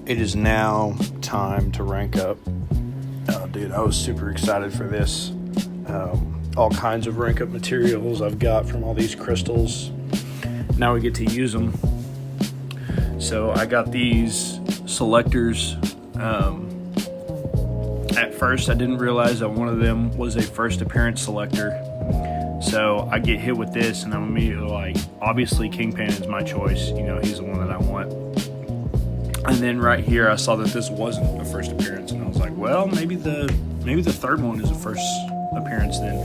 it is now time to rank up. Dude, I was super excited for this. All kinds of rank up materials I've got from all these crystals. Now we get to use them. So I got these selectors. At first I didn't realize that one of them was a first appearance selector. So I get hit with this and I'm immediately like, obviously Kingpin is my choice. You know, he's the one that I want. And then right here I saw that this wasn't a first appearance and I was like, well, maybe the third one is a first appearance then.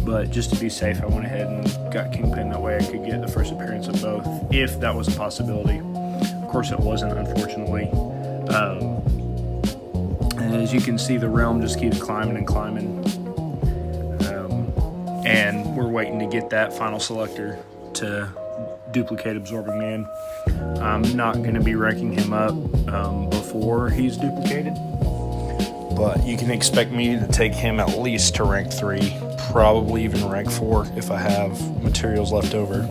But just to be safe, I went ahead and got Kingpin. That way I could get the first appearance of both, if that was a possibility. Of course it wasn't, unfortunately. And as you can see, the realm just keeps climbing and climbing. And we're waiting to get that final selector to duplicate Absorbing Man. I'm not going to be ranking him up before he's duplicated, but you can expect me to take him at least to rank 3, probably even rank 4 if I have materials left over.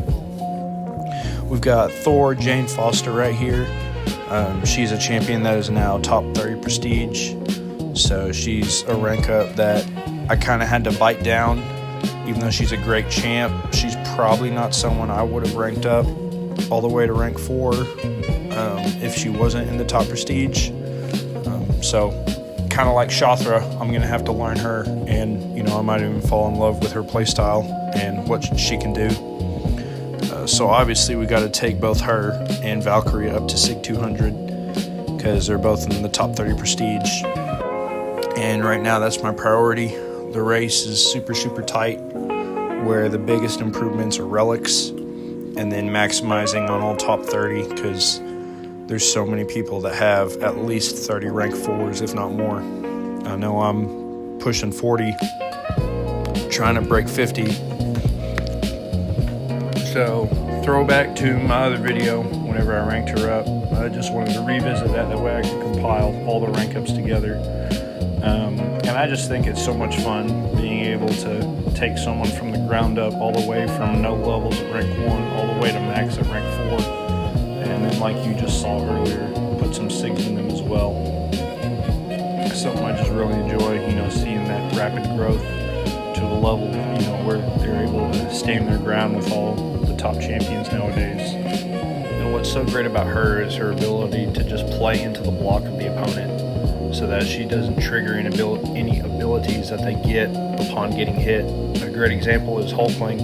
We've got Thor, Jane Foster right here. She's a champion that is now top 30 prestige, so she's a rank up that I kind of had to bite down. Even though she's a great champ, she's probably not someone I would have ranked up all the way to rank 4 if she wasn't in the top prestige. So kind of like Shathra, I'm going to have to learn her, and I might even fall in love with her playstyle and what she can do. So obviously we got to take both her and Valkyrie up to SIG 200 because they're both in the top 30 prestige. And right now that's my priority. The race is super, super tight, where the biggest improvements are relics and then maximizing on all top 30 because there's so many people that have at least 30 rank 4s, if not more. I know I'm pushing 40, trying to break 50. So throwback to my other video, whenever I ranked her up, I just wanted to revisit that way I could compile all the rank ups together. And I just think it's so much fun being able to take someone from the ground up all the way from no levels at rank 1 all the way to max at rank 4. And then, like you just saw earlier, put some SIGs in them as well. Something I just really enjoy, seeing that rapid growth to a level, where they're able to stand their ground with all the top champions nowadays. And what's so great about her is her ability to just play into the block of the opponent, so that she doesn't trigger any abilities that they get upon getting hit. A great example is Hulkling,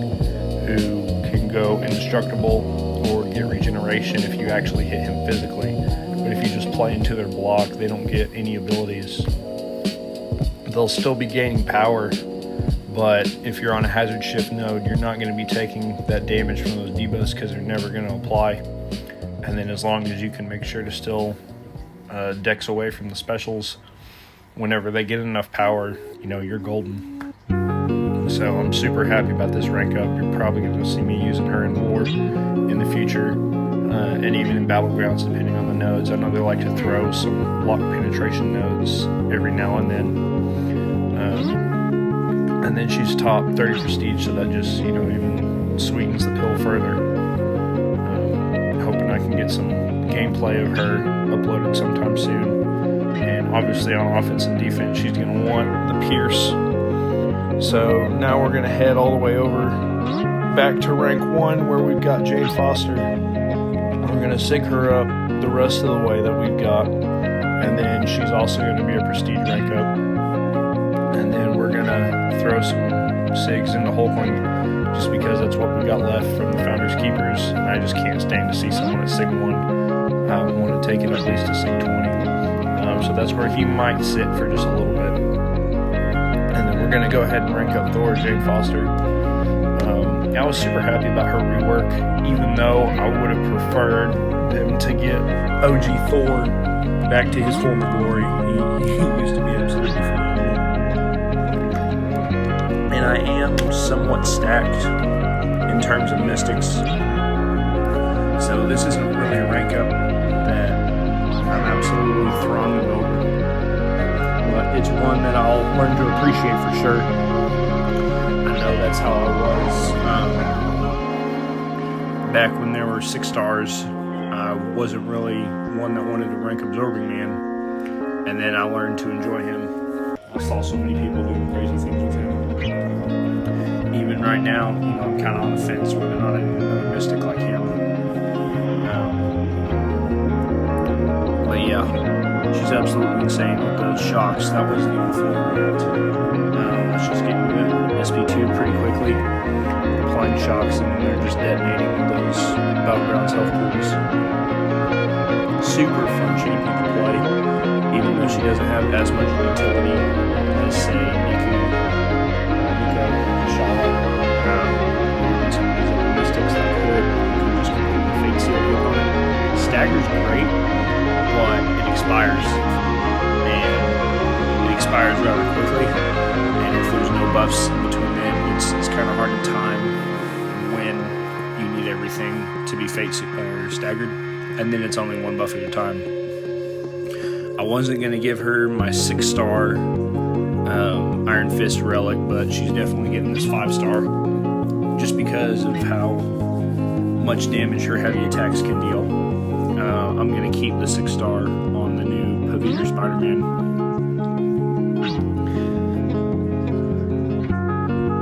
who can go indestructible or get regeneration if you actually hit him physically. But if you just play into their block, they don't get any abilities. They'll still be gaining power, but if you're on a hazard shift node, you're not going to be taking that damage from those debuffs because they're never going to apply. And then as long as you can make sure to still dex away from the specials, whenever they get enough power, you're golden. So I'm super happy about this rank up. You're probably going to see me using her in more in the future, and even in battlegrounds depending on the nodes. I know they like to throw some lock penetration nodes every now and then. And then she's top 30 prestige, so that just even sweetens the pill further. Hoping I can get some gameplay of her uploaded sometime soon. And obviously on offense and defense, she's going to want the Pierce. So now we're going to head all the way over back to rank 1, where we've got Jane Foster. We're going to SIG her up the rest of the way that we've got, and then she's also going to be a prestige rank up. And then we're going to throw some SIGs into Hulkling, just because that's what we got left from the Founders Keepers, and I just can't stand to see someone at SIG 1. I want to take it at least to SIG 20. So that's where he might sit for just a little bit. And then we're going to go ahead and rank up Thor, Jane Foster. I was super happy about her rework, even though I would have preferred them to get OG Thor back to his former glory. He used to be absolutely phenomenal. And I am somewhat stacked in terms of mystics. So this isn't really a rank up that I'm absolutely thronging over. But it's one that I'll learn to appreciate for sure. I know that's how I was back when there were 6 stars I wasn't really one that wanted to rank Absorbing Man, and then I learned to enjoy him. I saw so many people doing crazy things with him. Even right now, I'm kind of on the fence whether or not I need another Mystic like him. But yeah, she's absolutely insane with those shocks. That wasn't even full yet. Let's just get into SP2 pretty quickly. Applying shocks, and they're just detonating with those Battlegrounds health pools. Super fun champion to play, even though she doesn't have as much utility as, say, Nico, Shala, and some of these other Mystics that could just completely fake seal the opponent. Stagger's great, but it expires, and it expires rather quickly, and if there's no buffs in between them, it's kind of hard to time when you need everything to be fate staggered, and then it's only one buff at a time. I wasn't going to give her my 6-star Iron Fist relic, but she's definitely getting this 5-star just because of how much damage her heavy attacks can deal. I'm going to keep the 6-star on the new Paviter Spider-Man.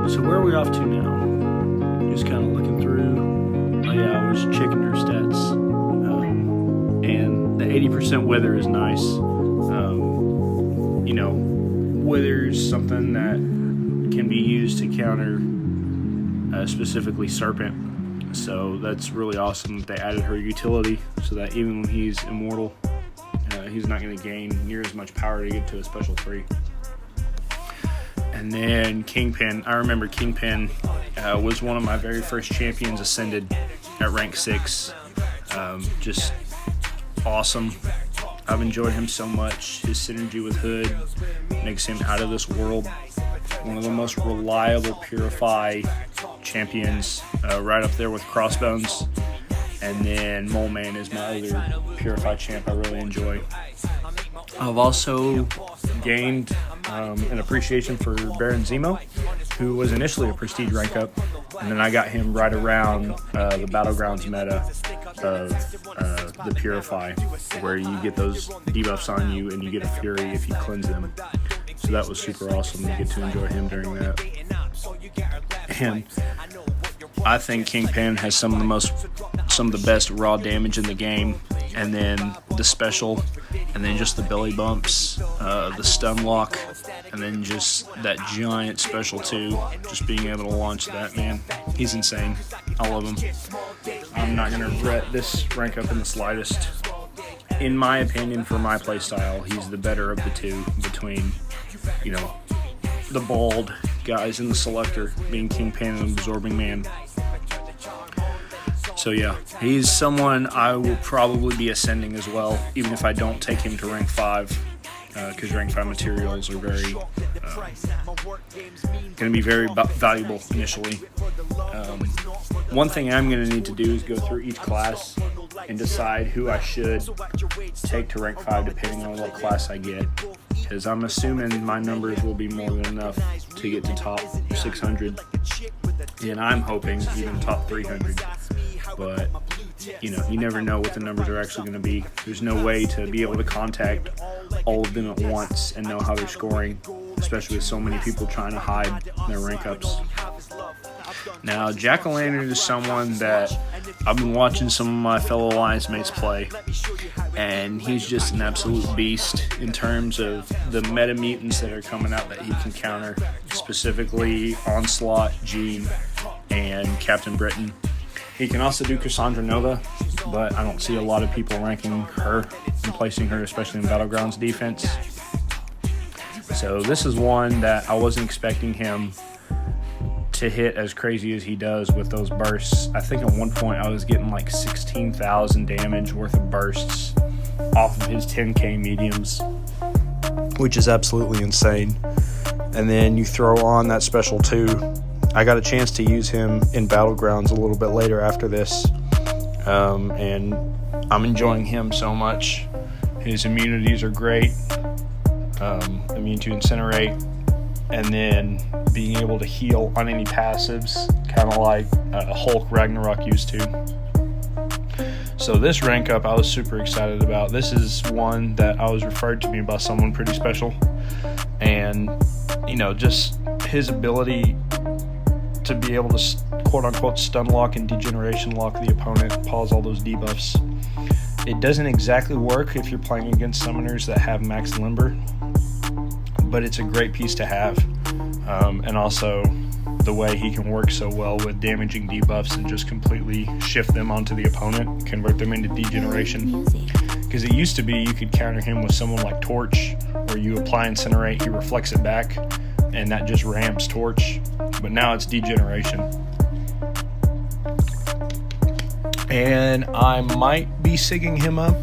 So where are we off to now? Just kind of looking through. Oh yeah, I was checking her stats. And the 80% Wither is nice. Wither's something that can be used to counter specifically Serpent. So that's really awesome that they added her utility so that even when he's immortal, he's not going to gain near as much power to get to a special 3. And then Kingpin. I remember Kingpin was one of my very first champions ascended at rank 6. Just awesome. I've enjoyed him so much. His synergy with Hood makes him out of this world. One of the most reliable Purify champions, right up there with Crossbones. And then Mole Man is my other Purify champ I really enjoy. I've also gained an appreciation for Baron Zemo, who was initially a prestige rank up, and then I got him right around the Battlegrounds meta of the Purify, where you get those debuffs on you and you get a Fury if you cleanse them. So that was super awesome to get to enjoy him during that. And I think Kingpin has some of the best raw damage in the game, and then the special, and then just the belly bumps, the stun lock, and then just that giant special too. Just being able to launch that, man, he's insane. I love him. I'm not gonna regret this rank up in the slightest. In my opinion, for my playstyle, he's the better of the two between, the bald guys in the selector, being Kingpin and Absorbing Man. So yeah, he's someone I will probably be ascending as well, even if I don't take him to rank 5, because rank 5 materials are very going to be very valuable initially. One thing I'm going to need to do is go through each class and decide who I should take to rank 5 depending on what class I get, because I'm assuming my numbers will be more than enough to get to top 600, and I'm hoping even top 300. But you never know what the numbers are actually going to be. There's no way to be able to contact all of them at once and know how they're scoring, especially with so many people trying to hide their rank ups. Now, Jack-O-Lantern is someone that I've been watching some of my fellow Alliance mates play, and he's just an absolute beast in terms of the meta mutants that are coming out that he can counter, specifically Onslaught, Jean, and Captain Britain. He can also do Cassandra Nova, but I don't see a lot of people ranking her and placing her, especially in Battlegrounds defense. So this is one that I wasn't expecting him to hit as crazy as he does with those bursts. I think at one point I was getting like 16,000 damage worth of bursts off of his 10k mediums, which is absolutely insane. And then you throw on that special 2. I got a chance to use him in Battlegrounds a little bit later after this, and I'm enjoying him so much. His immunities are great, immune to Incinerate, and then being able to heal on any passives, kind of like Hulk Ragnarok used to. So this rank up I was super excited about. This is one that I was referred to me by someone pretty special, and just his ability to be able to quote unquote stun lock and degeneration lock the opponent, pause all those debuffs. It doesn't exactly work if you're playing against summoners that have max limber, but it's a great piece to have. And also the way he can work so well with damaging debuffs and just completely shift them onto the opponent, convert them into degeneration. Because it used to be you could counter him with someone like Torch, where you apply Incinerate, he reflects it back, and that just ramps Torch. But now it's degeneration. And I might be sigging him up.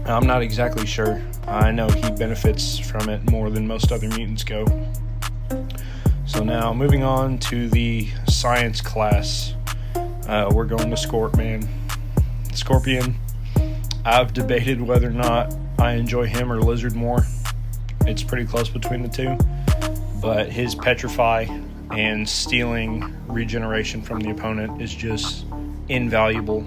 I'm not exactly sure. I know he benefits from it more than most other mutants go. So now moving on to the science class, we're going to Scorpion. I've debated whether or not I enjoy him or Lizard more. It's pretty close between the two, but his Petrify and stealing regeneration from the opponent is just invaluable.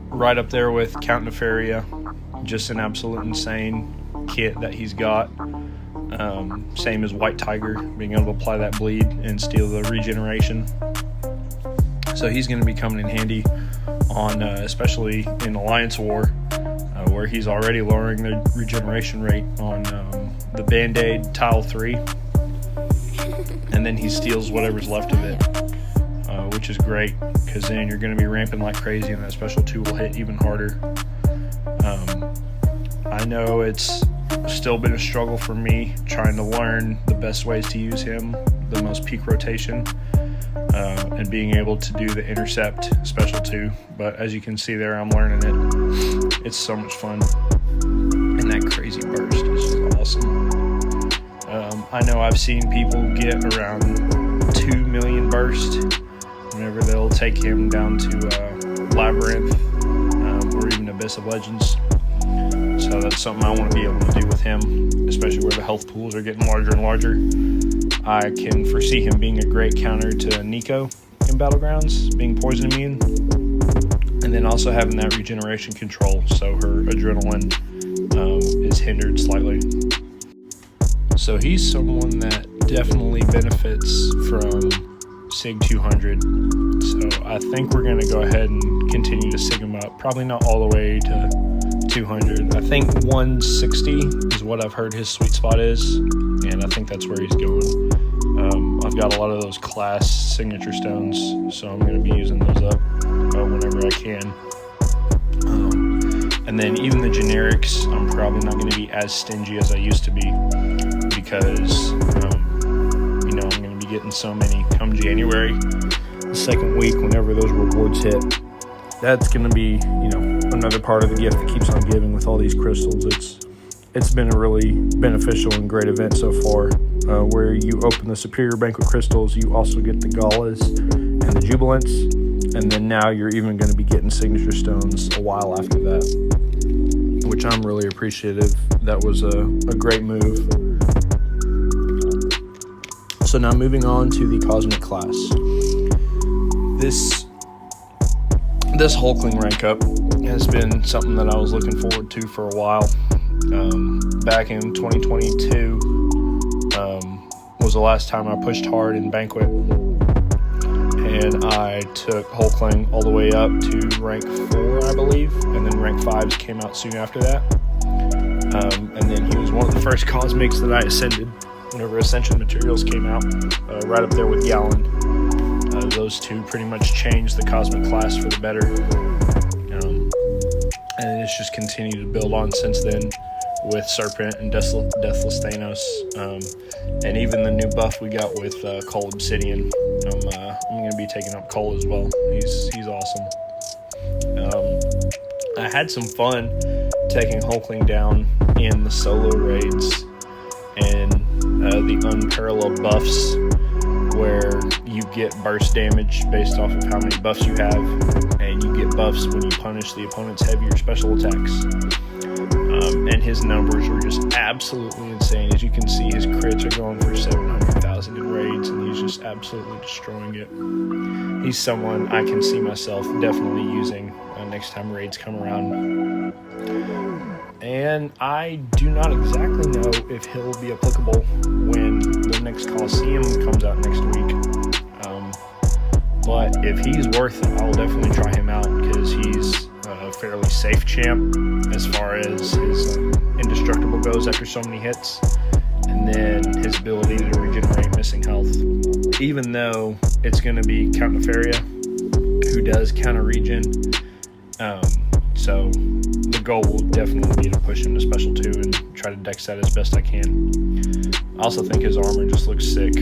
Right up there with Count Nefaria, just an absolute insane kit that he's got. Same as White Tiger, being able to apply that bleed and steal the regeneration. So he's going to be coming in handy on, especially in Alliance War, where he's already lowering the regeneration rate on the Band-Aid Tile 3, and then he steals whatever's left of it, which is great, because then you're going to be ramping like crazy, and that special 2 will hit even harder. I know it's still been a struggle for me trying to learn the best ways to use him, the most peak rotation, and being able to do the intercept special 2, but as you can see there, I'm learning it. It's so much fun, and that crazy burst is just awesome. I know I've seen people get around 2 million burst whenever they'll take him down to Labyrinth or even Abyss of Legends. So that's something I want to be able to do with him, especially where the health pools are getting larger and larger. I can foresee him being a great counter to Nico in Battlegrounds, being poison immune, and then also having that regeneration control, so her adrenaline is hindered slightly. So he's someone that definitely benefits from Sig 200. So I think we're going to go ahead and continue to Sig him up. Probably not all the way to 200. I think 160 is what I've heard his sweet spot is, and I think that's where he's going. I've got a lot of those class signature stones, so I'm going to be using those up whenever I can. And then even the generics, I'm probably not going to be as stingy as I used to be, because I'm going to be getting so many come January, the second week, whenever those rewards hit. That's going to be, another part of the gift that keeps on giving with all these crystals. It's been a really beneficial and great event so far, where you open the Superior Banquet crystals, you also get the Galas and the Jubilants, and then now you're even going to be getting signature stones a while after that, which I'm really appreciative. That was a great move. So now moving on to the Cosmic class. This Hulkling rank up has been something that I was looking forward to for a while. Back in 2022 was the last time I pushed hard in Banquet, and I took Hulkling all the way up to rank 4, I believe, and then rank 5s came out soon after that. And then he was one of the first Cosmics that I ascended whenever Ascension Materials came out, right up there with Yalin. Those two pretty much changed the Cosmic class for the better, and it's just continued to build on since then with Serpent and Deathless Thanos, and even the new buff we got with Cole Obsidian. I'm going to be taking up Cole as well. He's awesome. I had some fun taking Hulkling down in the solo raids and the unparalleled buffs, where you get burst damage based off of how many buffs you have, and you get buffs when you punish the opponent's heavier special attacks. And his numbers were just absolutely insane. As you can see, his crits are going for 700,000 2,000 in raids, and he's just absolutely destroying it. He's someone I can see myself definitely using next time raids come around. And I do not exactly know if he'll be applicable when the next Coliseum comes out next week. But if he's worth it, I'll definitely try him out, because he's a fairly safe champ as far as his indestructible goes after so many hits, and then his ability to regenerate missing health. Even though it's going to be Count Nefaria, who does counter regen, so the goal will definitely be to push him to Special 2 and try to dex that as best I can. I also think his armor just looks sick,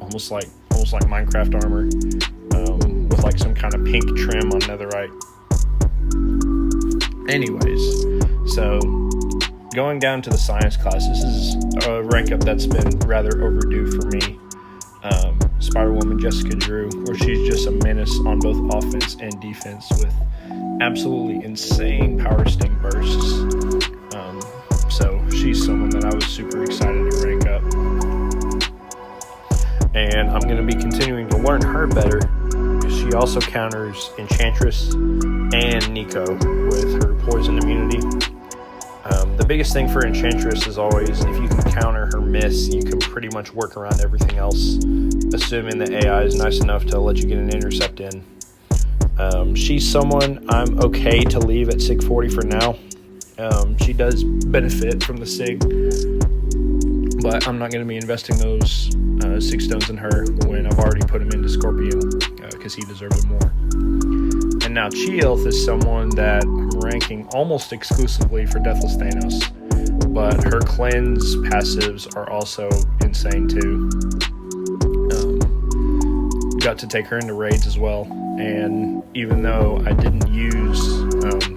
almost like Minecraft armor, with like some kind of pink trim on netherite. Anyways, so going down to the science class, this is a rank up that's been rather overdue for me. Spider-Woman Jessica Drew, where she's just a menace on both offense and defense with absolutely insane power sting bursts. So she's someone that I was super excited to rank up. And I'm going to be continuing to learn her better, because she also counters Enchantress and Nico with her poison immunity. The biggest thing for Enchantress is always, if you can counter her miss, you can pretty much work around everything else, assuming the AI is nice enough to let you get an intercept in. She's someone I'm okay to leave at SIG 40 for now. She does benefit from the SIG, but I'm not going to be investing those 6 stones in her when I've already put him into Scorpion, because he deserves it more. And now Chi-Elf is someone that I'm ranking almost exclusively for Deathless Thanos, but her cleanse passives are also insane too. Got to take her into raids as well, and even though I didn't use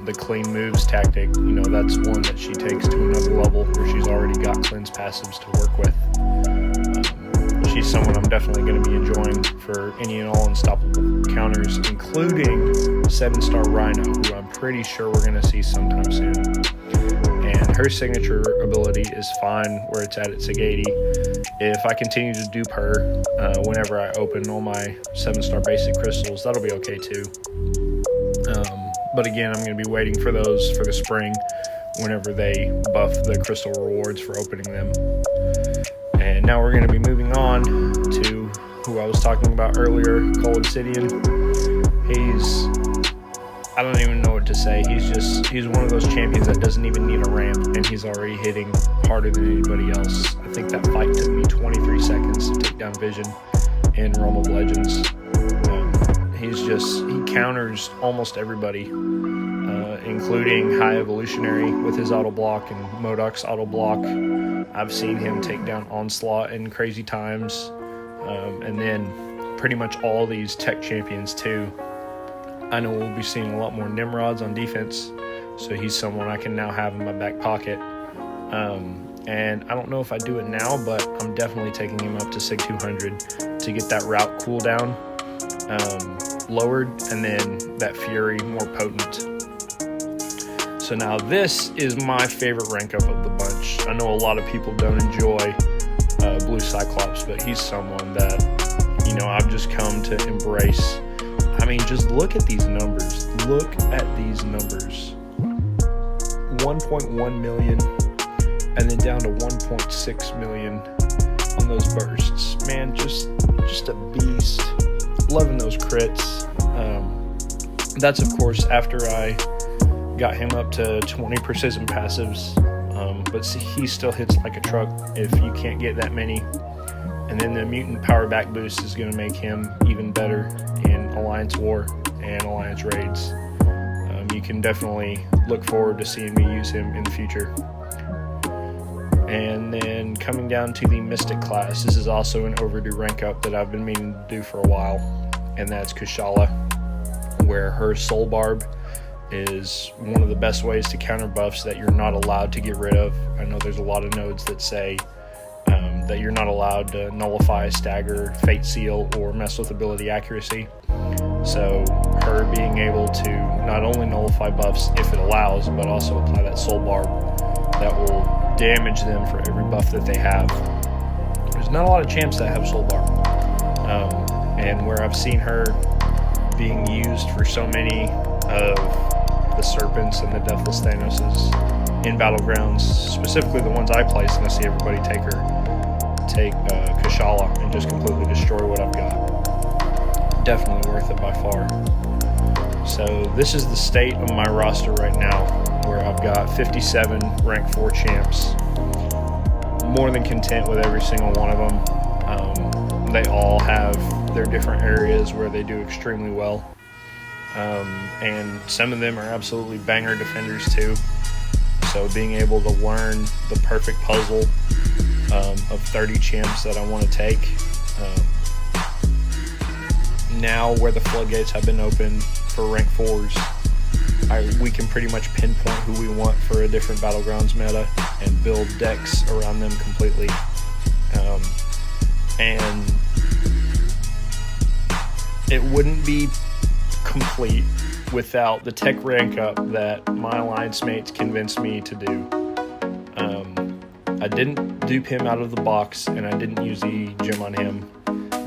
the clean moves tactic, that's one that she takes to another level where she's already got cleanse passives to work with. She's someone I'm definitely going to be enjoying for any and all unstoppable counters, including 7-star Rhino, who I'm pretty sure we're going to see sometime soon. And her signature ability is fine where it's at SIG 80. If I continue to dupe her whenever I open all my 7-star basic crystals, that'll be okay too. But again, I'm going to be waiting for those for the spring, whenever they buff the crystal rewards for opening them. And now we're going to be moving on to who I was talking about earlier, Cole Obsidian. I don't even know what to say. He's one of those champions that doesn't even need a ramp, and he's already hitting harder than anybody else. I think that fight took me 23 seconds to take down Vision in Realm of Legends. He counters almost everybody, including High Evolutionary with his auto block and Modoc's auto block. I've seen him take down Onslaught in crazy times, and then pretty much all these tech champions too. I know we'll be seeing a lot more Nimrods on defense, so he's someone I can now have in my back pocket. And I don't know if I do it now, but I'm definitely taking him up to SIG 200 to get that route cooldown lowered, and then that Fury more potent. So now this is my favorite rank up of the bunch. I know a lot of people don't enjoy Blue Cyclops, but he's someone that, I've just come to embrace. I mean, just look at these numbers. 1.1 million, and then down to 1.6 million on those bursts. Man, just a beast. Loving those crits. That's of course after I got him up to 20 precision passives, but he still hits like a truck if you can't get that many. And then the mutant power back boost is going to make him even better in Alliance War and Alliance Raids. You can definitely look forward to seeing me use him in the future. And then coming down to the Mystic class, this is also an overdue rank up that I've been meaning to do for a while, and that's Kushala, where her Soul Barb is one of the best ways to counter buffs that you're not allowed to get rid of. I know there's a lot of nodes that say that you're not allowed to nullify, stagger, fate seal, or mess with ability accuracy. So her being able to not only nullify buffs if it allows, but also apply that Soul Barb that will damage them for every buff that they have. There's not a lot of champs that have soul bar. And where I've seen her being used for so many of the Serpents and the Deathless Thanoses in Battlegrounds, specifically the ones I place, and I see everybody take Kushala and just completely destroy what I've got. Definitely worth it by far. So this is the state of my roster right now, where I've got 57 rank 4 champs. More than content with every single one of them. They all have their different areas where they do extremely well. And some of them are absolutely banger defenders too. So being able to learn the perfect puzzle of 30 champs that I want to take. Now where the floodgates have been opened for rank 4s, we can pretty much pinpoint who we want for a different Battlegrounds meta and build decks around them completely. And it wouldn't be complete without the tech rank up that my alliance mates convinced me to do. I didn't dupe him out of the box, and I didn't use the gem on him,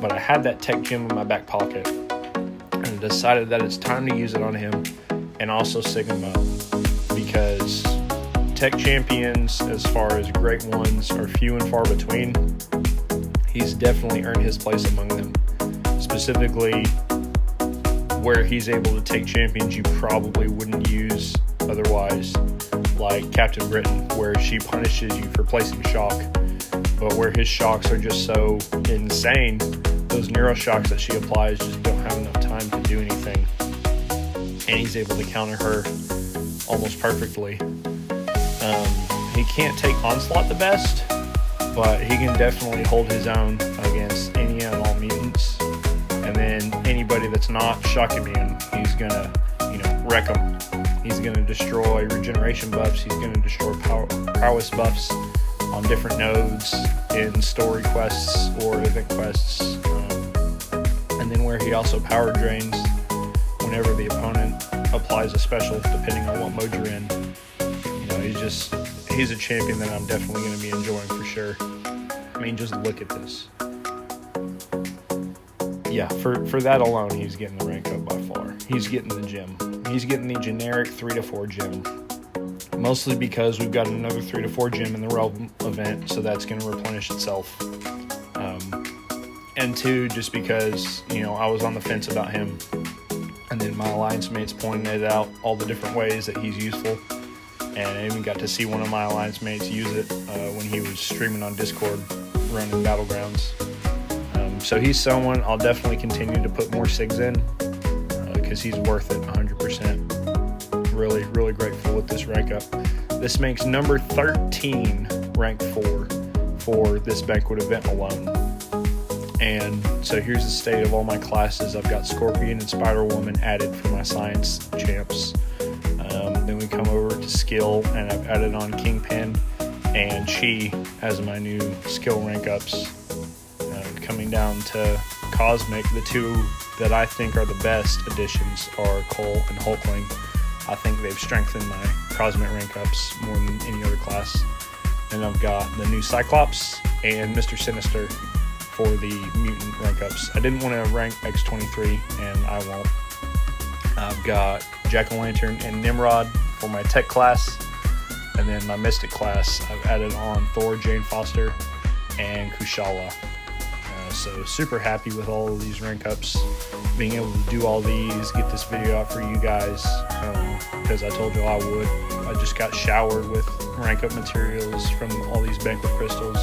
but I had that tech gem in my back pocket, and I decided that it's time to use it on him and also sig him up, because tech champions, as far as great ones, are few and far between. He's definitely earned his place among them, specifically where he's able to take champions you probably wouldn't use otherwise, like Captain Britain, where she punishes you for placing shock, but where his shocks are just so insane, those neuro shocks that she applies just don't have enough time to do anything, and he's able to counter her almost perfectly. He can't take Onslaught the best, but he can definitely hold his own against any and all mutants. And then anybody that's not shock immune, he's gonna, wreck them. He's gonna destroy regeneration buffs. He's gonna destroy prowess buffs on different nodes in story quests or event quests. And then where he also power drains whenever the opponent applies a special, depending on what mode you're in. He's a champion that I'm definitely going to be enjoying for sure. I mean, just look at this. Yeah, for that alone, he's getting the rank up by far. He's getting the gem. He's getting the generic 3 to 4 gem. Mostly because we've got another 3 to 4 gem in the Realm event, so that's going to replenish itself. And 2, just because, I was on the fence about him. And then my alliance mates pointed out all the different ways that he's useful. And I even got to see one of my alliance mates use it when he was streaming on Discord running Battlegrounds. So he's someone I'll definitely continue to put more SIGs in because he's worth it 100%. Really, really grateful with this rank up. This makes number 13 rank 4 for this Banquet event alone. And so here's the state of all my classes. I've got Scorpion and Spider-Woman added for my science champs. Then we come over to skill, and I've added on Kingpin and Chi as my new skill rank ups. Coming down to Cosmic, the 2 that I think are the best additions are Cole and Hulkling. I think they've strengthened my Cosmic rank ups more than any other class. And I've got the new Cyclops and Mr. Sinister for the mutant rank ups. I didn't want to rank X23, and I won't. I've got Jack-o'-lantern and Nimrod for my tech class, and then my mystic class I've added on Thor, Jane Foster, and Kushala. So super happy with all of these rank ups, being able to do all these, get this video out for you guys, because I told you I would. I just got showered with rank up materials from all these Banquet crystals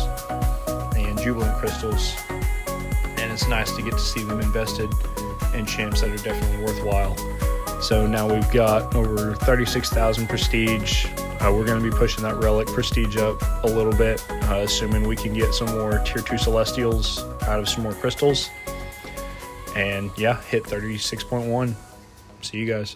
and Jubilant crystals, and it's nice to get to see them invested in champs that are definitely worthwhile. So now we've got over 36,000 prestige. We're going to be pushing that relic prestige up a little bit, assuming we can get some more tier 2 celestials out of some more crystals. And yeah, hit 36.1. See you guys.